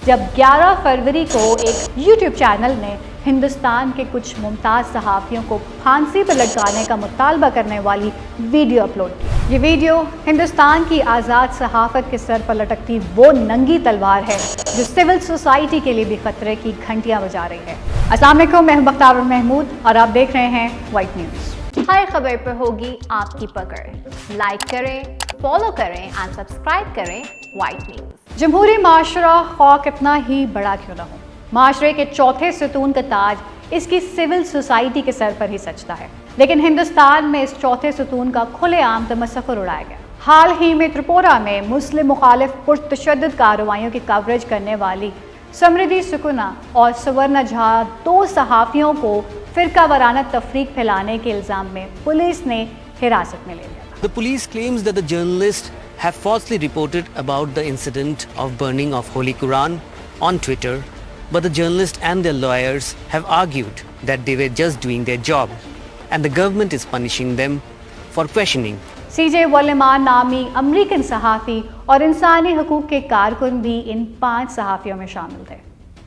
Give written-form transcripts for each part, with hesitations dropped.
جب 11 فروری کو ایک یوٹیوب چینل نے ہندوستان کے کچھ ممتاز صحافیوں کو پھانسی پر لٹکانے کا مطالبہ کرنے والی ویڈیو اپلوڈ کی۔ یہ ویڈیو ہندوستان کی آزاد صحافت کے سر پر لٹکتی وہ ننگی تلوار ہے جو سول سوسائٹی کے لیے بھی خطرے کی گھنٹیاں بجا رہی ہے۔ السلام علیکم، میں بختیار محمود اور آپ دیکھ رہے ہیں وائٹ نیوز۔ ہر خبر پر ہوگی آپ کی پکڑ، لائک کریں، فالو کریں اور سبسکرائب کریں وائٹ نیوز۔ جمہوری معاشرہ خواہ کتنا ہی بڑا کیوں نہ ہو، معاشرے کے چوتھے ستون کا تاج اس کی سول سوسائٹی کے سر پر ہی سجتا ہے، لیکن ہندوستان میں اس چوتھے ستون کا کھلے عام تمسخر اڑایا گیا۔ حال ہی میں تریپورہ میں مسلم مخالف پرتشدد کارروائیوں کی کوریج کرنے والی سمردھی سکھونا اور سورنا جھا، دو صحافیوں کو فرقہ وارانہ تفریق پھیلانے کے الزام میں پولیس نے حراست میں لے لیا۔ The police claims that the journalists have falsely reported about the incident of burning of Holy Quran on Twitter, but the journalists and their lawyers have argued that they were just doing their job, and the government is punishing them for questioning. CJ ولیمان نامی American صحافی اور انسانی حقوق کے کارکن بھی ان 5 صحافیوں میں شامل تھے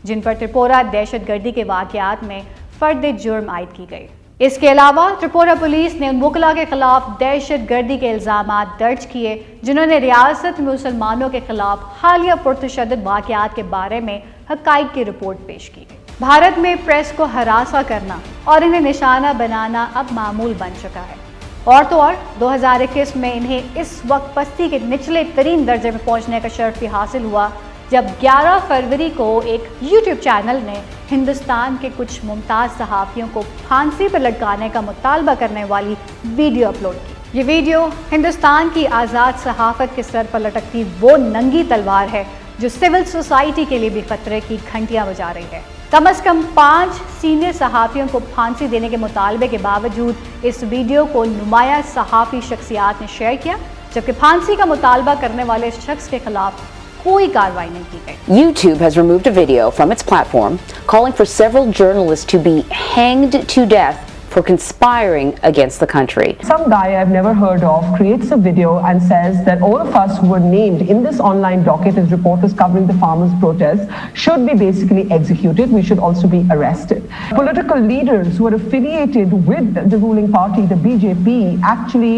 جن پر تریپورہ دہشت گردی کے واقعات میں فرد جرم عائد کی گئی۔ اس کے علاوہ تریپورہ پولیس نے ان وکلاء کے خلاف دہشت گردی کے الزامات درج کیے جنہوں نے ریاست میں مسلمانوں کے خلاف حالیہ پرتشدد واقعات کے بارے میں حقائق کی رپورٹ پیش کی۔ بھارت میں پریس کو ہراساں کرنا اور انہیں نشانہ بنانا اب معمول بن چکا ہے، اور تو اور 2021 میں انہیں اس وقت پستی کے نچلے ترین درجے میں پہنچنے کا شرف بھی حاصل ہوا جب 11 فروری کو ایک یوٹیوب چینل نے ہندوستان کے کچھ ممتاز صحافیوں کو پھانسی پر لٹکانے کا مطالبہ کرنے والی ویڈیو اپلوڈ کی۔ یہ ویڈیو ہندوستان کی آزاد صحافت کے سر پر لٹکتی وہ ننگی تلوار ہے جو سول سوسائٹی کے لیے بھی خطرے کی گھنٹیاں بجا رہی ہے۔ کم از کم 5 سینئر صحافیوں کو پھانسی دینے کے مطالبے کے باوجود اس ویڈیو کو نمایاں صحافی شخصیات نے شیئر کیا، جبکہ پھانسی کا مطالبہ کرنے والے اس شخص کے خلاف کوئی کارروائی نہیں کی گئی۔ YouTube has removed a video from its platform calling for several journalists to be hanged to death for conspiring against the country. Some guy I've never heard of creates a video and says that all of us who were named in this online docket as reporters covering the farmers' protest should be basically executed. We should also be arrested. Political leaders who are affiliated with the ruling party, the BJP, actually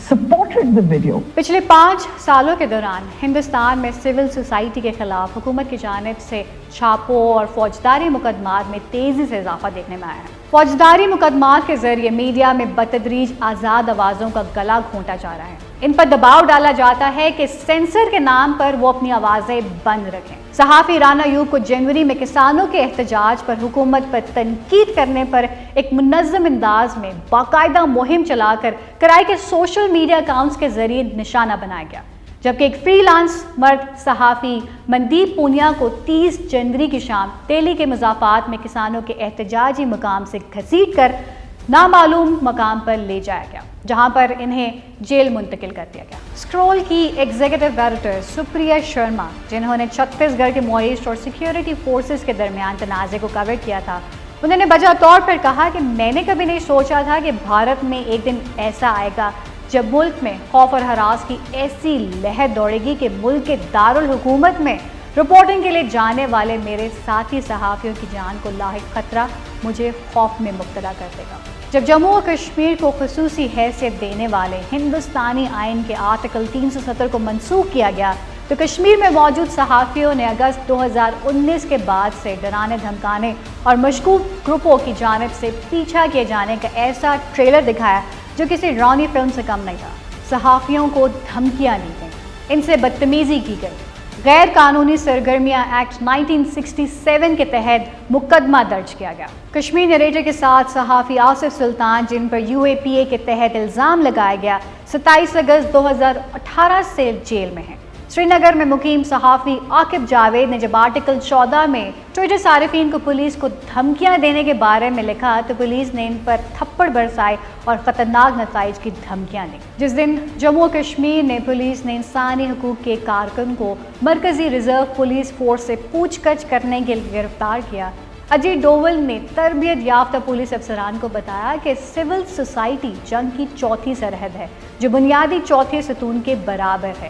supported the video. پچھلے 5 سالوں کے دوران ہندوستان میں civil society کے خلاف حکومت کی جانب سے چھاپوں اور فوجداری مقدمات میں تیزی سے اضافہ دیکھنے میں آیا ہے۔ فوجداری مقدمات کے ذریعے میڈیا میں بتدریج آزاد آوازوں کا گلا گھونٹا جا رہا ہے۔ ان پر دباؤ ڈالا جاتا ہے کہ سینسر کے نام پر وہ اپنی آوازیں بند رکھیں۔ صحافی رانا ایوب کو جنوری میں کسانوں کے احتجاج پر حکومت پر تنقید کرنے پر ایک منظم انداز میں باقاعدہ مہم چلا کر کرائے کے سوشل میڈیا اکاؤنٹس کے ذریعے نشانہ بنایا گیا، جبکہ ایک فری لانس مرد صحافی مندیپ پونیا کو 30 جنوری کی شام دہلی کے مضافات میں کسانوں کے احتجاجی مقام سے گھسیٹ کر نامعلوم مقام پر لے جایا گیا، جہاں پر انہیں جیل منتقل کر دیا گیا۔ اسکرول کی ایگزیکٹو ڈائریکٹر سپریا شرما، جنہوں نے چھتیس گڑھ کے معیشت اور سیکیورٹی فورسز کے درمیان تنازع کو کور کیا تھا، انہوں نے بجا طور پر کہا کہ میں نے کبھی نہیں سوچا تھا کہ بھارت میں ایک دن ایسا آئے گا جب ملک میں خوف اور ہراس کی ایسی لہر دوڑے گی کہ ملک کے دارالحکومت میں رپورٹنگ کے لیے جانے والے میرے ساتھی صحافیوں کی جان کو لاحق خطرہ مجھے خوف میں مبتلا کر دے گا۔ جب جموں و کشمیر کو خصوصی حیثیت دینے والے ہندوستانی آئین کے آرٹیکل 370 کو منسوخ کیا گیا تو کشمیر میں موجود صحافیوں نے اگست 2019 کے بعد سے ڈرانے دھمکانے اور مشکوک گروپوں کی جانب سے پیچھا کیے جانے کا ایسا ٹریلر دکھایا جو کسی ڈرامے فلم سے کم نہیں تھا۔ صحافیوں کو دھمکیاں دی گئیں، ان سے بدتمیزی کی گئی، غیر قانونی سرگرمیاں ایکٹ 1967 کے تحت مقدمہ درج کیا گیا۔ کشمیر نریٹر کے ساتھ صحافی آصف سلطان، جن پر UAPA کے تحت الزام لگایا گیا، 27 اگست 2018 سے جیل میں ہیں۔ سری نگر میں مقیم صحافی عاقب جاوید نے جب آرٹیکل 14 میں ٹویٹر صارفین کو پولیس کو دھمکیاں دینے کے بارے میں لکھا تو پولیس نے ان پر تھپڑ برسائے اور خطرناک نتائج کی دھمکیاں دیں۔ جس دن جموں و کشمیر نے پولیس نے انسانی حقوق کے کارکن کو مرکزی ریزرو پولیس فورس سے پوچھ گچھ کرنے کے لیے گرفتار کیا، اجے ڈوول نے تربیت یافتہ پولیس افسران کو بتایا کہ سول سوسائٹی جنگ کی چوتھی سرحد ہے جو بنیادی چوتھے ستون کے برابر ہے۔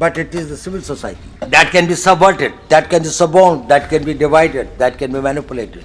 But it is the civil society that can be subverted, that can be suborned, that can be divided, that can be manipulated